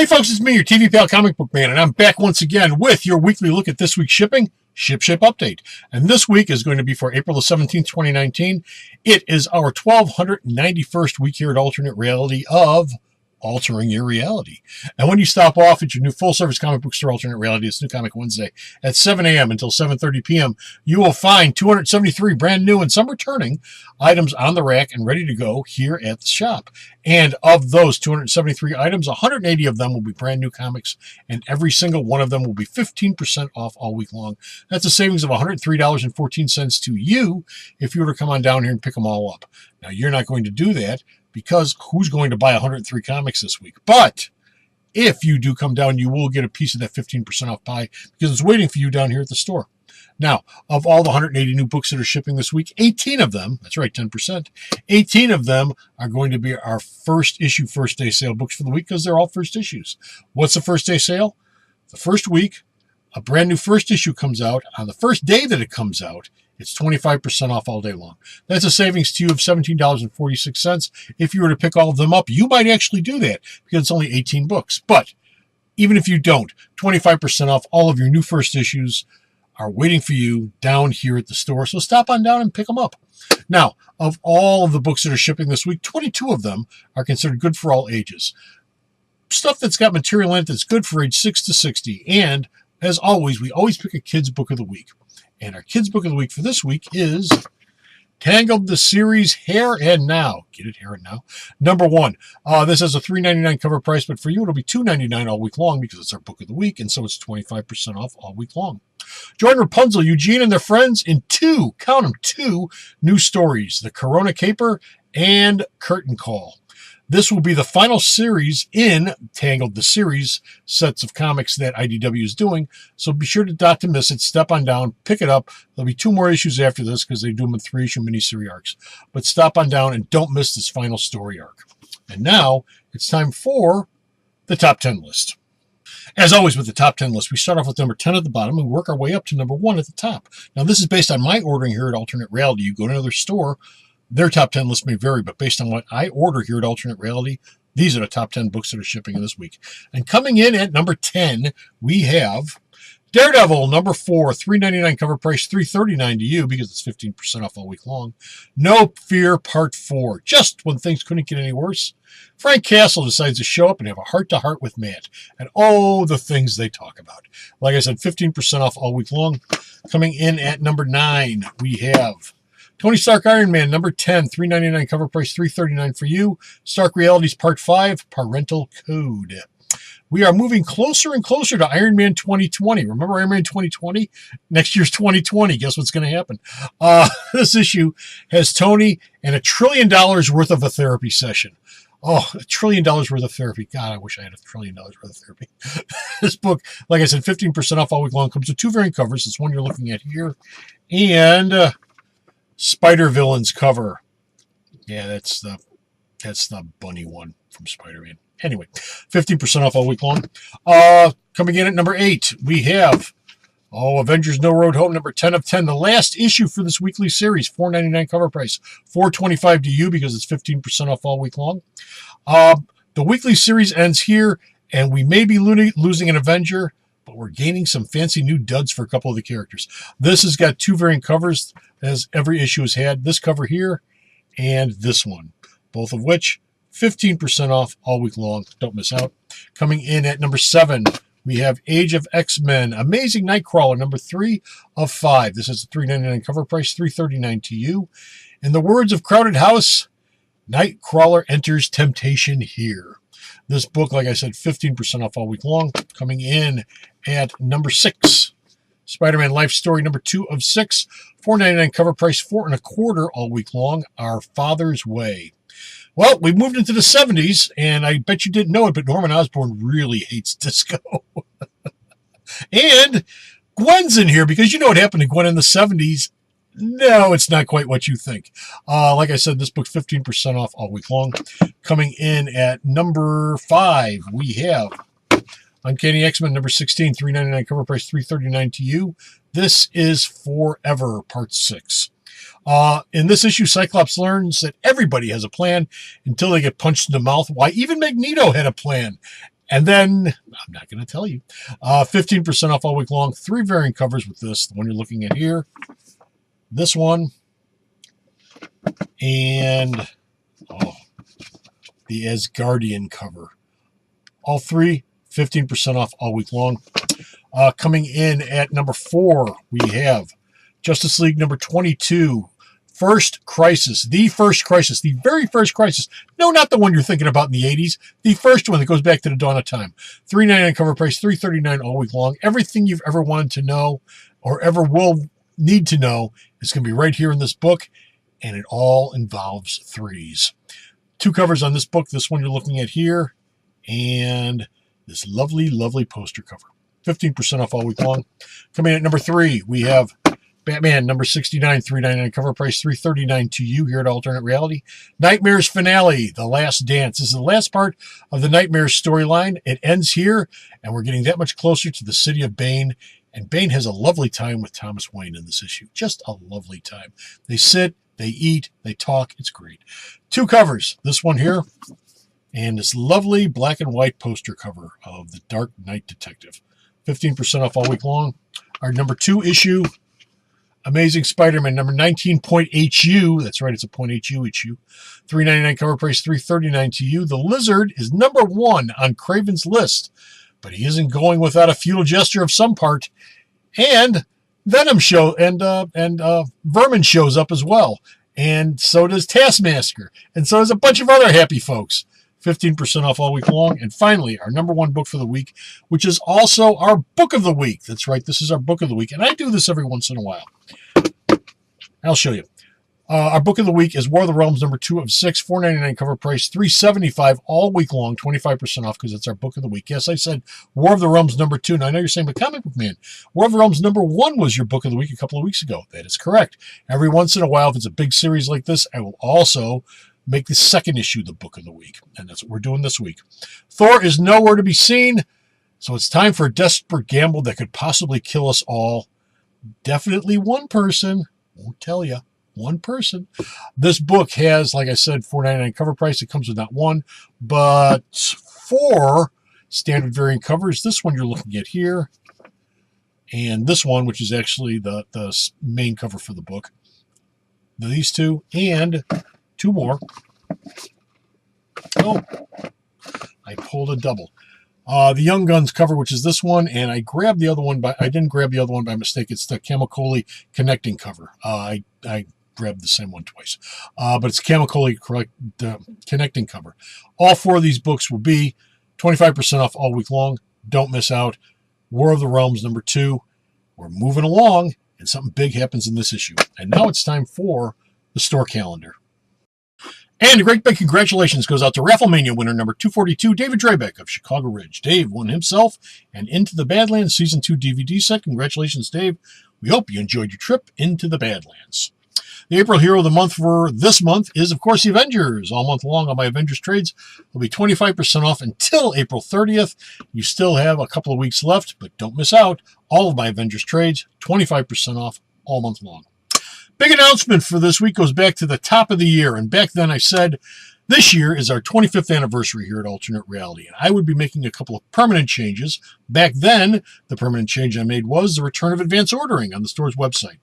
Hey folks, it's me, your TV pal Comic Book Man, and I'm back once again with your weekly look at this week's shipping, Shipshape Update. And this week is going to be for April the 17th, 2019. It is our 1291st week here at Alternate Reality of Altering Your Reality. And when you stop off at your new full-service comic book store, Alternate Reality, it's New Comic Wednesday at 7 a.m. until 7:30 p.m., you will find 273 brand new and some returning items on the rack and ready to go here at the shop. And of those 273 items, 180 of them will be brand new comics, and every single one of them will be 15% off all week long. That's a savings of $103.14 to you if you were to come on down here and pick them all up. Now, you're not going to do that, because who's going to buy 103 comics this week? But if you do come down, you will get a piece of that 15% off pie because it's waiting for you down here at the store. Now, of all the 180 new books that are shipping this week, 18 of them, that's right, 10%, 18 of them are going to be our first issue, first day sale books for the week because they're all first issues. What's the first day sale? The first week, a brand new first issue comes out. On the first day that it comes out, it's 25% off all day long. That's a savings to you of $17.46. If you were to pick all of them up, you might actually do that because it's only 18 books. But even if you don't, 25% off all of your new first issues are waiting for you down here at the store. So stop on down and pick them up. Now, of all of the books that are shipping this week, 22 of them are considered good for all ages. Stuff that's got material in it that's good for age 6 to 60. And as always, we always pick a kid's book of the week. And our kids' book of the week for this week is Tangled the Series Here and Now. Get it, Here and Now. Number 1. This has a $3.99 cover price, but for you it'll be $2.99 all week long because it's our book of the week, and so it's 25% off all week long. Join Rapunzel, Eugene, and their friends in two new stories, The Corona Caper and Curtain Call. This will be the final series in Tangled the Series sets of comics that IDW is doing, so be sure not to miss it. Step on down, pick it up. There'll be 2 more issues after this because they do them in 3-issue miniseries arcs. But stop on down and don't miss this final story arc. And now it's time for the top 10 list. As always with the top 10 list, we start off with number 10 at the bottom and work our way up to number 1 at the top. Now, this is based on my ordering here at Alternate Reality. You go to another store, their top 10 list may vary, but based on what I order here at Alternate Reality, these are the top 10 books that are shipping this week. And coming in at number 10, we have Daredevil, number 4, $3.99 cover price, $3.39 to you because it's 15% off all week long. No Fear, Part 4. Just when things couldn't get any worse, Frank Castle decides to show up and have a heart-to-heart with Matt. And oh, the things they talk about. Like I said, 15% off all week long. Coming in at number 9, we have Tony Stark Iron Man, number 10, $3.99 cover price, $3.39 for you. Stark Realities Part 5, Parental Code. We are moving closer and closer to Iron Man 2020. Remember Iron Man 2020? Next year's 2020. Guess what's going to happen? This issue has Tony and $1 trillion worth of a therapy session. Oh, $1 trillion worth of therapy. God, I wish I had $1 trillion worth of therapy. This book, like I said, 15% off all week long. Comes with 2 variant covers. This one you're looking at here. And Spider-Villain's cover. Yeah, that's the bunny one from Spider-Man. Anyway, 15% off all week long. Coming in at number 8, we have Avengers No Road Home, number 10 of 10. The last issue for this weekly series, $4.99 cover price, $4.25 to you because it's 15% off all week long. The weekly series ends here, and we may be losing an Avenger, but we're gaining some fancy new duds for a couple of the characters. This has got 2 variant covers, as every issue has had. This cover here and this one, both of which 15% off all week long. Don't miss out. Coming in at number 7, we have Age of X-Men, Amazing Nightcrawler, number 3 of 5. This is a $3.99 cover price, $3.39 to you. In the words of Crowded House, Nightcrawler enters temptation here. This book, like I said, 15% off all week long. Coming in at number 6, Spider-Man Life Story, number 2 of 6, $4.99 cover price, $4.25 all week long. Our Father's Way. Well, we've moved into the 70s, and I bet you didn't know it, but Norman Osborn really hates disco. And Gwen's in here because you know what happened to Gwen in the 70s. No, it's not quite what you think. Like I said, this book's 15% off all week long. Coming in at number 5, we have Uncanny X-Men number 16, $3.99 cover price, $3.39 to you. This is Forever, Part 6. In this issue, Cyclops learns that everybody has a plan until they get punched in the mouth. Why, even Magneto had a plan. And then, I'm not going to tell you, 15% off all week long. 3 variant covers with this. The one you're looking at here, this one, and the Asgardian cover. All 3, 15% off all week long. Coming in at number 4, we have Justice League number 22, First Crisis, the very first Crisis. No, not the one you're thinking about in the 80s. The first one that goes back to the dawn of time. $3.99 cover price, $3.39 all week long. Everything you've ever wanted to know or ever will need to know is going to be right here in this book, and it all involves 3s. 2 covers on this book. This one you're looking at here, and this lovely, lovely poster cover. 15% off all week long. Coming in at number 3, we have Batman number 69, $3.99 cover price, $3.39 to you here at Alternate Reality. Nightmares Finale, The Last Dance. This is the last part of the Nightmares storyline. It ends here, and we're getting that much closer to the city of Bane. And Bane has a lovely time with Thomas Wayne in this issue. Just a lovely time. They sit, they eat, they talk. It's great. 2 covers. This one here, and this lovely black and white poster cover of The Dark Knight Detective. 15% off all week long. Our number 2 issue, Amazing Spider-Man number 19.HU. That's right, it's a .HU issue. $3.99 cover price, $3.39 to you. The Lizard is number 1 on Craven's list, but he isn't going without a futile gesture of some part. And Venom Vermin shows up as well. And so does Taskmaster. And so does a bunch of other happy folks. 15% off all week long. And finally, our number 1 book for the week, which is also our book of the week. That's right, this is our book of the week. And I do this every once in a while. I'll show you. Our book of the week is War of the Realms number 2 of 6, $4.99 cover price, $3.75 all week long, 25% off because it's our book of the week. Yes, I said War of the Realms number 2. Now I know you're saying, but Comic Book Man, War of the Realms number 1 was your book of the week a couple of weeks ago. That is correct. Every once in a while, if it's a big series like this, I will also make the second issue the book of the week. And that's what we're doing this week. Thor is nowhere to be seen, so it's time for a desperate gamble that could possibly kill us all. Definitely one person. Won't tell you. One person. This book has, like I said, $4.99 cover price. It comes with not 1, but 4 standard variant covers. This one you're looking at here, and this one, which is actually the main cover for the book. These 2, and 2 more. Oh, I pulled a double. The Young Guns cover, which is this one, and I grabbed the other one, but I didn't grab the other one by mistake. It's the Camicoli Connecting cover. I grabbed the same one twice, but it's Camicoli Connecting cover. All 4 of these books will be 25% off all week long. Don't miss out. War of the Realms number 2. We're moving along, and something big happens in this issue. And now it's time for the store calendar. And a great big congratulations goes out to Rafflemania winner number 242, David Drabeck of Chicago Ridge. Dave won himself an Into the Badlands Season 2 DVD set. Congratulations, Dave. We hope you enjoyed your trip into the Badlands. The April Hero of the Month for this month is, of course, the Avengers. All month long on my Avengers trades will be 25% off until April 30th. You still have a couple of weeks left, but don't miss out. All of my Avengers trades, 25% off all month long. Big announcement for this week goes back to the top of the year. And back then I said, this year is our 25th anniversary here at Alternate Reality. And I would be making a couple of permanent changes. Back then, the permanent change I made was the return of advance ordering on the store's website.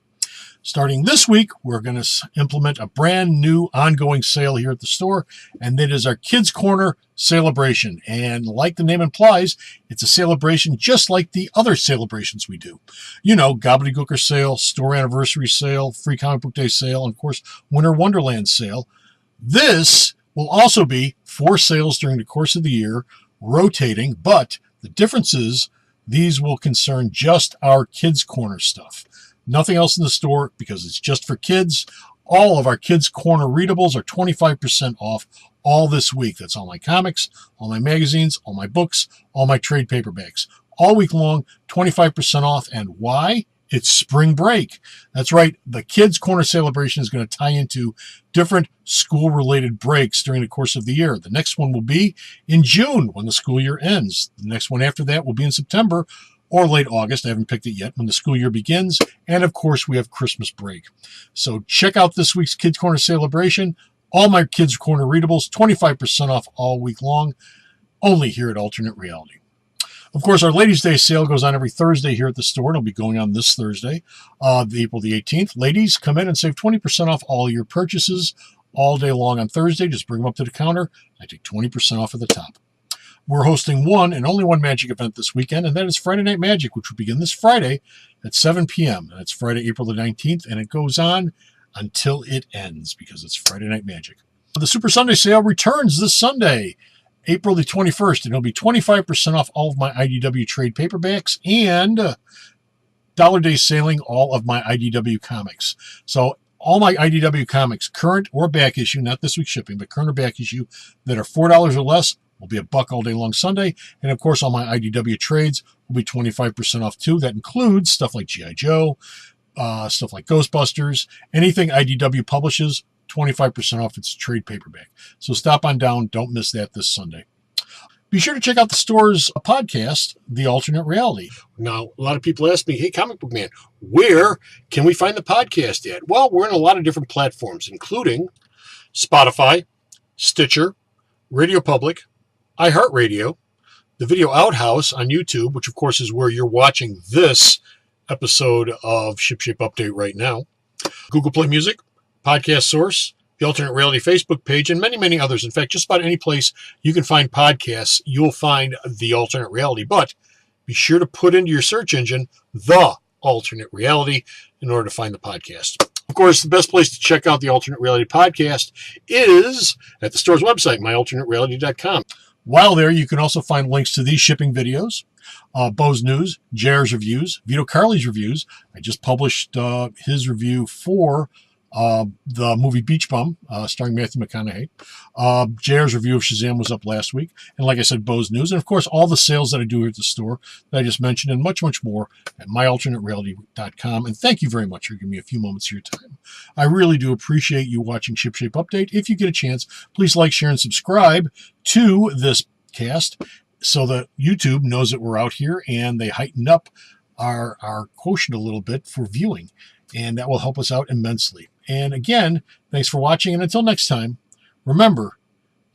Starting this week, we're going to implement a brand new ongoing sale here at the store, and that is our Kids Corner celebration. And like the name implies, it's a celebration just like the other celebrations we do. You know, Gobbledygooker sale, store anniversary sale, free comic book day sale, and of course, Winter Wonderland sale. This will also be 4 sales during the course of the year, rotating, but the difference is these will concern just our Kids Corner stuff. Nothing else in the store because it's just for kids. All of our Kids Corner readables are 25% off all this week. That's all my comics, all my magazines, all my books, all my trade paperbacks. All week long, 25% off. And why? It's spring break. That's right. The Kids Corner celebration is going to tie into different school-related breaks during the course of the year. The next one will be in June when the school year ends. The next one after that will be in September or late August. I haven't picked it yet, when the school year begins. And of course, we have Christmas break. So check out this week's Kids Corner celebration. All my Kids Corner readables, 25% off all week long. only here at Alternate Reality. Of course, our Ladies' Day sale goes on every Thursday here at the store, and it'll be going on this Thursday, April the 18th. Ladies, come in and save 20% off all your purchases all day long on Thursday. Just bring them up to the counter. I take 20% off at the top. We're hosting one and only one magic event this weekend, and that is Friday Night Magic, which will begin this Friday at 7 p.m. That's Friday, April the 19th, and it goes on until it ends because it's Friday Night Magic. The Super Sunday sale returns this Sunday, April the 21st, and it'll be 25% off all of my IDW trade paperbacks and Dollar Day sailing all of my IDW comics. So all my IDW comics, current or back issue, not this week's shipping, but current or back issue, that are $4 or less will be $1 all day long Sunday. And of course, all my IDW trades will be 25% off too. That includes stuff like G.I. Joe, stuff like Ghostbusters, anything IDW publishes, 25% off its trade paperback. So stop on down. Don't miss that this Sunday. Be sure to check out the store's podcast, The Alternate Reality. Now, a lot of people ask me, hey, Comic Book Man, where can we find the podcast at? Well, we're in a lot of different platforms, including Spotify, Stitcher, Radio Public, iHeartRadio, the Video Outhouse on YouTube, which of course is where you're watching this episode of Shipshape Update right now, Google Play Music, Podcast Source, the Alternate Reality Facebook page, and many, many others. In fact, just about any place you can find podcasts, you'll find The Alternate Reality. But be sure to put into your search engine The Alternate Reality in order to find the podcast. Of course, the best place to check out the Alternate Reality podcast is at the store's website, myalternatereality.com. While there, you can also find links to these shipping videos, Bo's News, JR's reviews, Vito Carli's reviews. I just published his review for the movie Beach Bum, starring Matthew McConaughey. JR's review of Shazam was up last week. And like I said, Bo's News. And of course, all the sales that I do here at the store that I just mentioned and much, much more at myalternatereality.com. And thank you very much for giving me a few moments of your time. I really do appreciate you watching Shipshape Update. If you get a chance, please like, share, and subscribe to this cast so that YouTube knows that we're out here and they heighten up our quotient a little bit for viewing. And that will help us out immensely. And again, thanks for watching. And until next time, remember,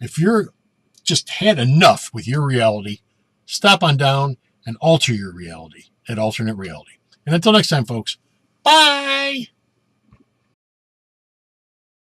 if you're just had enough with your reality, stop on down and alter your reality at Alternate Reality. And until next time, folks, bye!